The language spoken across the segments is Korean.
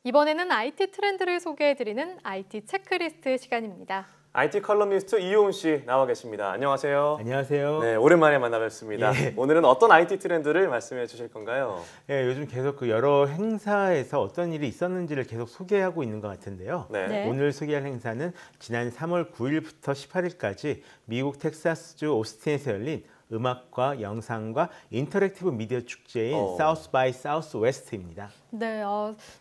이번에는 IT 트렌드를 소개해드리는 IT 체크리스트 시간입니다. IT 컬럼니스트 이효은 씨 나와 계십니다. 안녕하세요. 안녕하세요. 네, 오랜만에 만나 뵙습니다. 예. 오늘은 어떤 IT 트렌드를 말씀해 주실 건가요? 예, 요즘 계속 그 여러 행사에서 어떤 일이 있었는지를 계속 소개하고 있는 것 같은데요. 네. 오늘 소개할 행사는 지난 3월 9일부터 18일까지 미국 텍사스주 오스틴에서 열린 음악과 영상과 인터랙티브 미디어 축제인 사우스 바이 사우스 웨스트입니다. 네,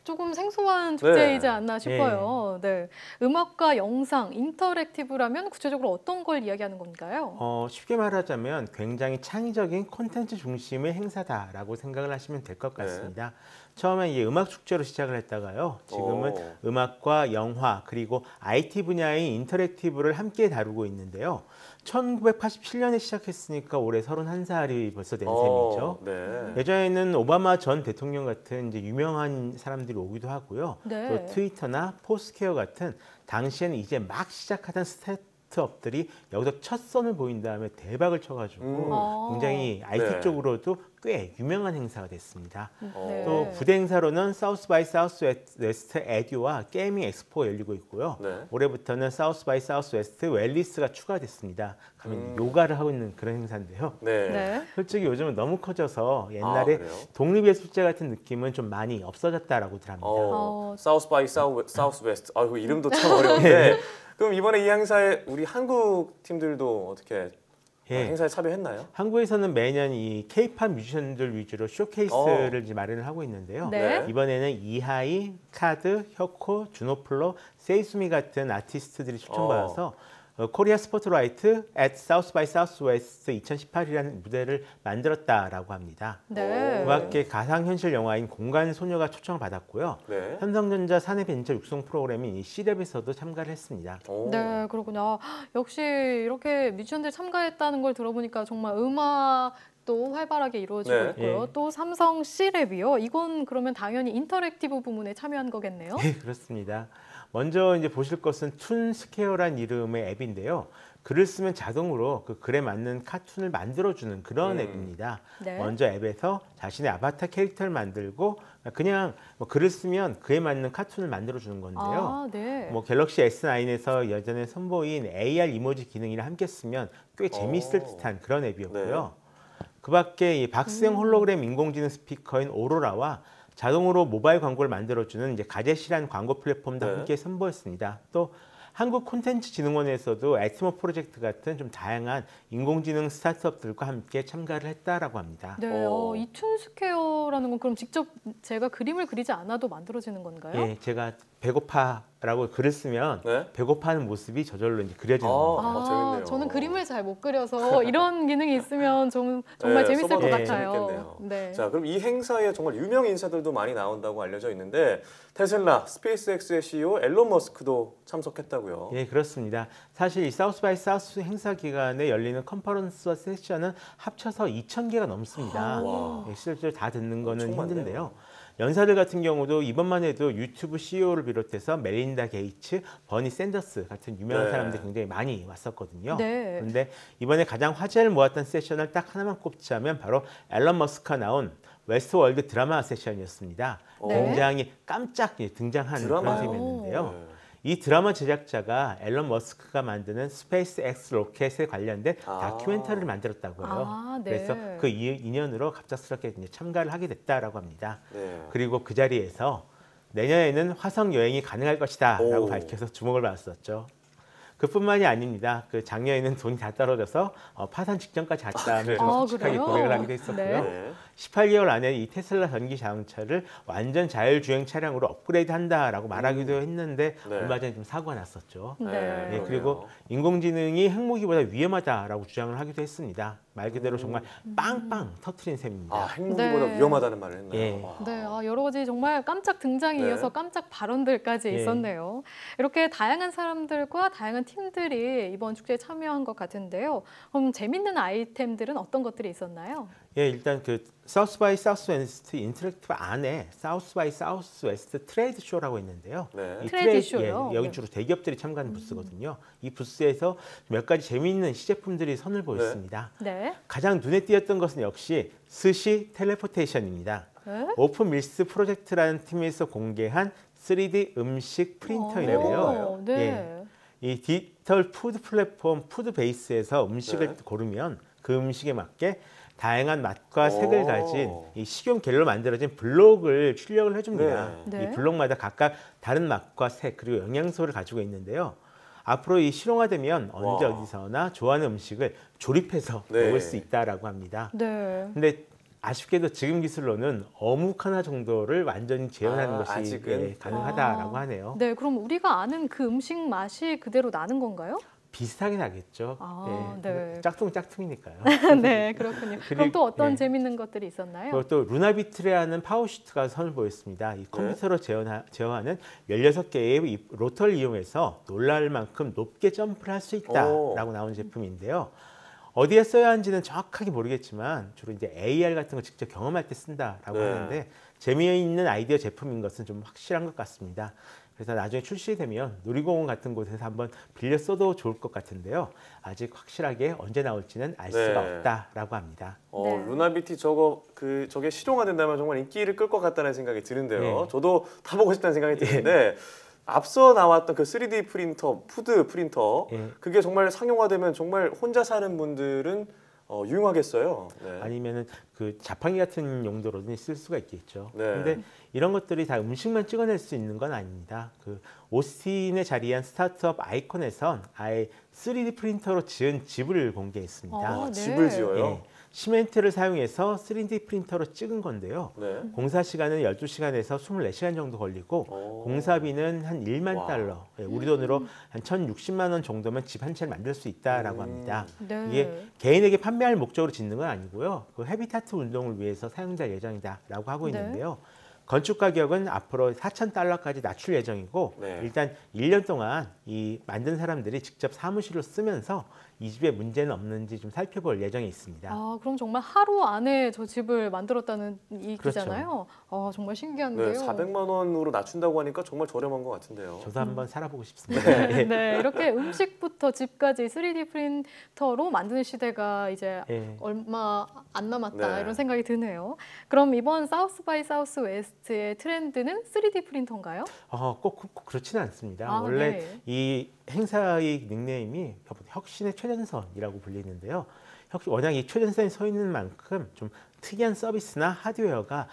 조금 생소한 축제이지 네. 않나 싶어요. 네. 음악과 영상, 인터랙티브라면 구체적으로 어떤 걸 이야기하는 건가요? 쉽게 말하자면 굉장히 창의적인 콘텐츠 중심의 행사다라고 생각을 하시면 될 것 같습니다. 처음에 이 음악 축제로 시작을 했다가요. 지금은 음악과 영화 그리고 IT 분야의 인터랙티브를 함께 다루고 있는데요. 1987년에 시작했으니까 올해 31살이 벌써 된 셈이죠. 네. 예전에는 오바마 전 대통령 같은 이제 유명한 사람들이 오기도 하고요. 네. 또 트위터나 포스케어 같은 당시에는 이제 막 시작하던 스타트업들이 여기서 첫 선을 보인 다음에 대박을 쳐가지고 굉장히 IT 네. 쪽으로도 꽤 유명한 행사가 됐습니다. 네. 또 부대 행사로는 사우스 바이 사우스 웨스트 에듀와 게이밍 엑스포가 열리고 있고요. 네. 올해부터는 사우스 바이 사우스 웨스트 웰리스가 추가됐습니다. 가면 요가를 하고 있는 그런 행사인데요. 네. 네. 솔직히 요즘은 너무 커져서 옛날에 그래요? 독립예술제 같은 느낌은 좀 많이 없어졌다라고들 합니다. 사우스 바이 사우스 웨스트. 그 이름도 참 어려운데. 그럼 이번에 이 행사에 우리 한국 팀들도 어떻게 행사에 참여했나요? 한국에서는 매년 이 K-팝 뮤지션들 위주로 쇼케이스를 이제 마련을 하고 있는데요. 네. 이번에는 이하이, 카드, 혁코, 주노플로, 세이수미 같은 아티스트들이 초청받아서 코리아 스포트라이트 at South by Southwest 2018이라는 무대를 만들었다라고 합니다. 네. 음악계 가상현실 영화인 공간소녀가 초청을 받았고요. 네. 삼성전자 사내벤처 육성 프로그램인 이 C랩에서도 참가를 했습니다. 네, 그렇군요. 역시 이렇게 뮤지션들 참가했다는 걸 들어보니까 정말 음악도 활발하게 이루어지고 네. 있고요. 또 삼성 C랩이요. 이건 그러면 당연히 인터랙티브 부문에 참여한 거겠네요. 네, 그렇습니다. 먼저 이제 보실 것은 툰스케어란 이름의 앱인데요. 글을 쓰면 자동으로 그 글에 맞는 카툰을 만들어주는 그런 앱입니다. 네. 먼저 앱에서 자신의 아바타 캐릭터를 만들고 그냥 글을 쓰면 그에 맞는 카툰을 만들어주는 건데요. 네. 갤럭시 S9에서 예전에 선보인 AR 이모지 기능이랑 함께 쓰면 꽤 재미있을 듯한 그런 앱이었고요. 그 밖에 이 박스형 홀로그램 인공지능 스피커인 오로라와 자동으로 모바일 광고를 만들어주는 이제 가젯이라는 광고 플랫폼도 함께 선보였습니다. 또 한국 콘텐츠진흥원에서도 애트모 프로젝트 같은 좀 다양한 인공지능 스타트업들과 함께 참가를 했다라고 합니다. 네, 이 툰스퀘어라는 건 그럼 직접 제가 그림을 그리지 않아도 만들어지는 건가요? 예, 제가 배고파라고 글을 쓰면 배고파하는 모습이 저절로 이제 그려지는 겁니다. 재밌네요. 저는 그림을 잘 못 그려서 이런 기능이 있으면 정말 재밌을 것 같아요. 재밌겠네요. 네. 자, 그럼 이 행사에 정말 유명 인사들도 많이 나온다고 알려져 있는데 테슬라, 스페이스X의 CEO 앨런 머스크도 참석했다고요. 예, 그렇습니다. 사실 이 사우스 바이 사우스 행사 기간에 열리는 컨퍼런스와 세션은 합쳐서 2,000개가 넘습니다. 예, 실제로 다 듣는 거는 힘든데요. 연사들 같은 경우도 이번만 해도 유튜브 CEO를 비롯해서 멜린다 게이츠, 버니 샌더스 같은 유명한 사람들이 굉장히 많이 왔었거든요. 네. 그런데 이번에 가장 화제를 모았던 세션을 딱 하나만 꼽자면 바로 앨런 머스크가 나온 웨스트월드 드라마 세션이었습니다. 굉장히 깜짝 등장한 그런 셈이었는데요. 이 드라마 제작자가 앨런 머스크가 만드는 스페이스 X 로켓에 관련된 다큐멘터리를 만들었다고 해요. 그래서 그 인연으로 갑작스럽게 이제 참가를 하게 됐다라고 합니다. 그리고 그 자리에서 내년에는 화성 여행이 가능할 것이다 라고 밝혀서 주목을 받았었죠. 그뿐만이 아닙니다. 그 작년에는 돈이 다 떨어져서 파산 직전까지 갔다며 좀 솔직하게 고백을 하기도 했었고요. 18개월 안에 이 테슬라 전기 자동차를 완전 자율주행 차량으로 업그레이드한다라고 말하기도 했는데 얼마 전에 좀 사고가 났었죠. 그리고 인공지능이 핵무기보다 위험하다라고 주장을 하기도 했습니다. 말 그대로 정말 빵빵 터트린 셈입니다. 핵무기보다 위험하다는 말을 했나요? 네, 여러 가지 정말 깜짝 등장에 이어서 깜짝 발언들까지 있었네요. 이렇게 다양한 사람들과 다양한 팀들이 이번 축제에 참여한 것 같은데요. 그럼 재밌는 아이템들은 어떤 것들이 있었나요? 예, 일단 그 사우스 바이 사우스 웨스트 인터랙티브 안에 사우스 바이 사우스 웨스트 트레이드 쇼라고 있는데요. 이 트레이드 쇼요? 여기 주로 대기업들이 참가하는 부스거든요. 이 부스에서 몇 가지 재미있는 시제품들이 선을 보였습니다. 가장 눈에 띄었던 것은 역시 스시 텔레포테이션입니다. 네? 오픈 밀스 프로젝트라는 팀에서 공개한 3D 음식 프린터인데요. 네. 예. 이 디지털 푸드 플랫폼 푸드베이스에서 음식을 네. 고르면 그 음식에 맞게 다양한 맛과 색을 오. 가진 이 식용 겔로 만들어진 블록을 출력을 해줍니다. 네. 이 블록마다 각각 다른 맛과 색 그리고 영양소를 가지고 있는데요. 앞으로 이 실용화되면 언제 와. 어디서나 좋아하는 음식을 조립해서 네. 먹을 수 있다라고 합니다. 네. 근데 아쉽게도 지금 기술로는 어묵 하나 정도를 완전히 재현하는 것이 아직은? 가능하다라고 하네요. 네, 그럼 우리가 아는 그 음식 맛이 그대로 나는 건가요? 비슷하게 나겠죠. 아, 네. 짝퉁짝퉁이니까요. 네, 그렇군요. 그럼 또 어떤 네. 재밌는 것들이 있었나요? 그리고 또 루나비트라는 파워슈트가 선을 보였습니다. 이 컴퓨터로 제어하는 16개의 이 로터를 이용해서 놀랄 만큼 높게 점프를 할 수 있다라고 나온 제품인데요. 어디에 써야 하는지는 정확하게 모르겠지만 주로 이제 AR 같은 거 직접 경험할 때 쓴다라고 네. 하는데 재미있는 아이디어 제품인 것은 좀 확실한 것 같습니다. 그래서 나중에 출시되면 놀이공원 같은 곳에서 한번 빌려 써도 좋을 것 같은데요. 아직 확실하게 언제 나올지는 알 수가 네. 없다라고 합니다. 네. 루나비티 저게 실용화된다면 정말 인기를 끌 것 같다는 생각이 드는데요. 네. 저도 타보고 싶다는 생각이 드는데 앞서 나왔던 그 3D 프린터, 푸드 프린터 예. 그게 정말 상용화되면 정말 혼자 사는 분들은 유용하겠어요. 네. 아니면은 그 자판기 같은 용도로는 쓸 수가 있겠죠. 네. 근데 이런 것들이 다 음식만 찍어낼 수 있는 건 아닙니다. 그 오스틴에 자리한 스타트업 아이콘에선 아예 3D 프린터로 지은 집을 공개했습니다. 아, 네. 집을 지어요. 예, 시멘트를 사용해서 3D 프린터로 찍은 건데요. 네. 공사 시간은 12시간에서 24시간 정도 걸리고 공사비는 한 1만 와. 달러, 예, 우리 돈으로 한 1,060만 원 정도면 집 한 채를 만들 수 있다라고 합니다. 네. 이게 개인에게 판매할 목적으로 짓는 건 아니고요. 그 헤비타트 운동을 위해서 사용될 예정이다라고 하고 네. 있는데요. 건축 가격은 앞으로 4,000달러까지 낮출 예정이고 네. 일단 1년 동안 이 만든 사람들이 직접 사무실로 쓰면서 이 집에 문제는 없는지 좀 살펴볼 예정이 있습니다. 아, 그럼 정말 하루 안에 저 집을 만들었다는 얘기잖아요. 아, 정말 신기한데요. 네, 400만 원으로 낮춘다고 하니까 정말 저렴한 것 같은데요. 저도 한번 살아보고 싶습니다. 네, 이렇게 음식부터 집까지 3D 프린터로 만드는 시대가 이제 예. 얼마 안 남았다 네. 이런 생각이 드네요. 그럼 이번 사우스 바이 사우스 웨스트의 트렌드는 3D 프린터인가요? 꼭 그렇지는 않습니다. 아, 원래 네. 이 행사의 닉네임이 혁신의 최전선이라고 불리는데요. 워낙 이 최전선에 서 있는 만큼 좀 특이한 서비스나 하드웨어가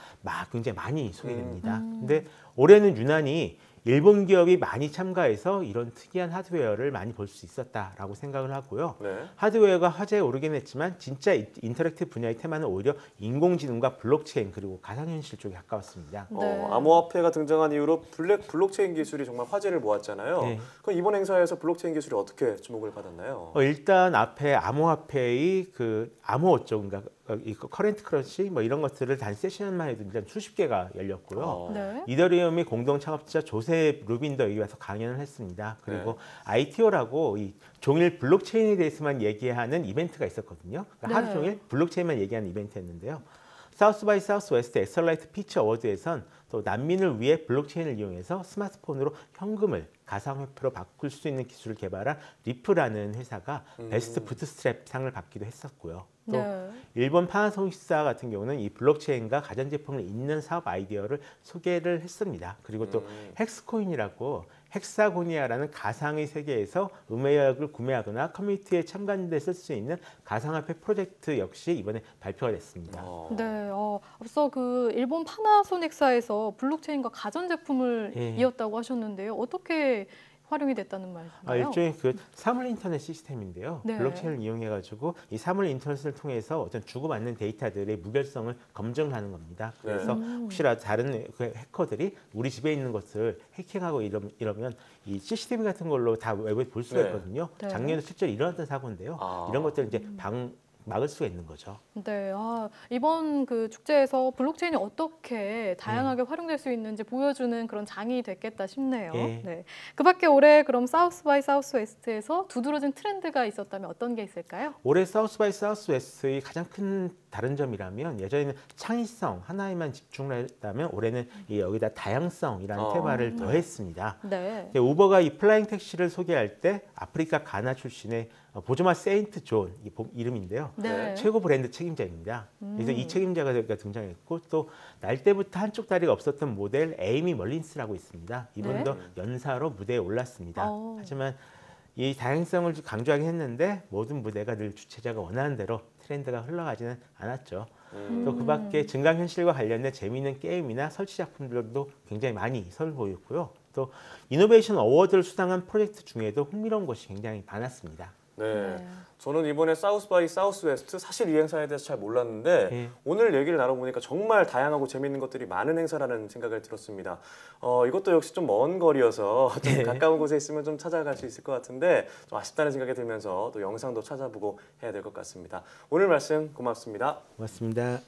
굉장히 많이 소개됩니다. 근데 올해는 유난히 일본 기업이 많이 참가해서 이런 특이한 하드웨어를 많이 볼 수 있었다라고 생각을 하고요. 네. 하드웨어가 화제에 오르긴 했지만 진짜 인터랙티브 분야의 테마는 오히려 인공지능과 블록체인 그리고 가상현실 쪽에 가까웠습니다. 네. 암호화폐가 등장한 이후로 블록체인 기술이 정말 화제를 모았잖아요. 네. 그럼 이번 행사에서 블록체인 기술이 어떻게 주목을 받았나요? 일단 앞에 암호화폐의 그 암호 어쩌 그러니까 이 커런트 크런치 뭐 이런 것들을 단 세션만 해도 일단 수십 개가 열렸고요. 네. 이더리움의 공동 창업자 조셉 루빈도 여기 와서 강연을 했습니다. 그리고 ITO라고 이 종일 블록체인에 대해서만 얘기하는 이벤트가 있었거든요. 그러니까 네. 하루 종일 블록체인만 얘기하는 이벤트였는데요. 사우스 바이 사우스 웨스트 엑셀라이트 피치 어워드에선 또 난민을 위해 블록체인을 이용해서 스마트폰으로 현금을 가상화폐로 바꿀 수 있는 기술을 개발한 리프라는 회사가 베스트 부트스트랩 상을 받기도 했었고요. 또 네. 일본 파나소닉사 같은 경우는 이 블록체인과 가전제품을 잇는 사업 아이디어를 소개를 했습니다. 그리고 또 헥스코인이라고 헥사고니아라는 가상의 세계에서 음악을 구매하거나 커뮤니티에 참가하는 데 쓸 수 있는 가상화폐 프로젝트 역시 이번에 발표가 됐습니다. 네, 앞서 그 일본 파나소닉사에서 블록체인과 가전제품을 예. 이었다고 하셨는데요. 어떻게 활용이 됐다는 말인가요? 일종의 그 사물 인터넷 시스템인데요. 네. 블록체인을 이용해가지고 이 사물 인터넷을 통해서 어떤 주고받는 데이터들의 무결성을 검증하는 겁니다. 그래서 혹시라도 다른 그 해커들이 우리 집에 있는 것을 해킹하고 이러면 이 CCTV 같은 걸로 다 외부에 볼 수가 네. 있거든요. 네. 작년에 실제로 일어났던 사고인데요. 이런 것들 이제 막을 수가 있는 거죠. 네, 이번 그 축제에서 블록체인이 어떻게 다양하게 활용될 수 있는지 보여주는 그런 장이 됐겠다 싶네요. 예. 네. 그밖에 올해 그럼 사우스 바이 사우스 웨스트에서 두드러진 트렌드가 있었다면 어떤 게 있을까요? 올해 사우스 바이 사우스 웨스트의 가장 큰 다른 점이라면 예전에는 창의성 하나에만 집중을 했다면 올해는 여기다 다양성이라는 테마를 더했습니다. 네. 우버가 이 플라잉 택시를 소개할 때 아프리카 가나 출신의 보조마 세인트 존 이름인데요. 네. 최고 브랜드 책임자입니다. 그래서 이 책임자가 등장했고 또 날 때부터 한쪽 다리가 없었던 모델 에이미 멀린스라고 있습니다. 이분도 연사로 무대에 올랐습니다. 하지만 이 다양성을 강조하긴 했는데 모든 무대가 늘 주최자가 원하는 대로 트렌드가 흘러가지는 않았죠. 또 그 밖에 증강현실과 관련된 재미있는 게임이나 설치 작품들도 굉장히 많이 선보였고요. 또 이노베이션 어워드를 수상한 프로젝트 중에도 흥미로운 것이 굉장히 많았습니다. 네. 저는 이번에 사우스 바이 사우스 웨스트 사실 이 행사에 대해서 잘 몰랐는데 오늘 얘기를 나눠보니까 정말 다양하고 재미있는 것들이 많은 행사라는 생각을 들었습니다. 이것도 역시 좀 먼 거리여서 좀 가까운 곳에 있으면 좀 찾아갈 수 있을 것 같은데 좀 아쉽다는 생각이 들면서 또 영상도 찾아보고 해야 될 것 같습니다. 오늘 말씀 고맙습니다. 고맙습니다.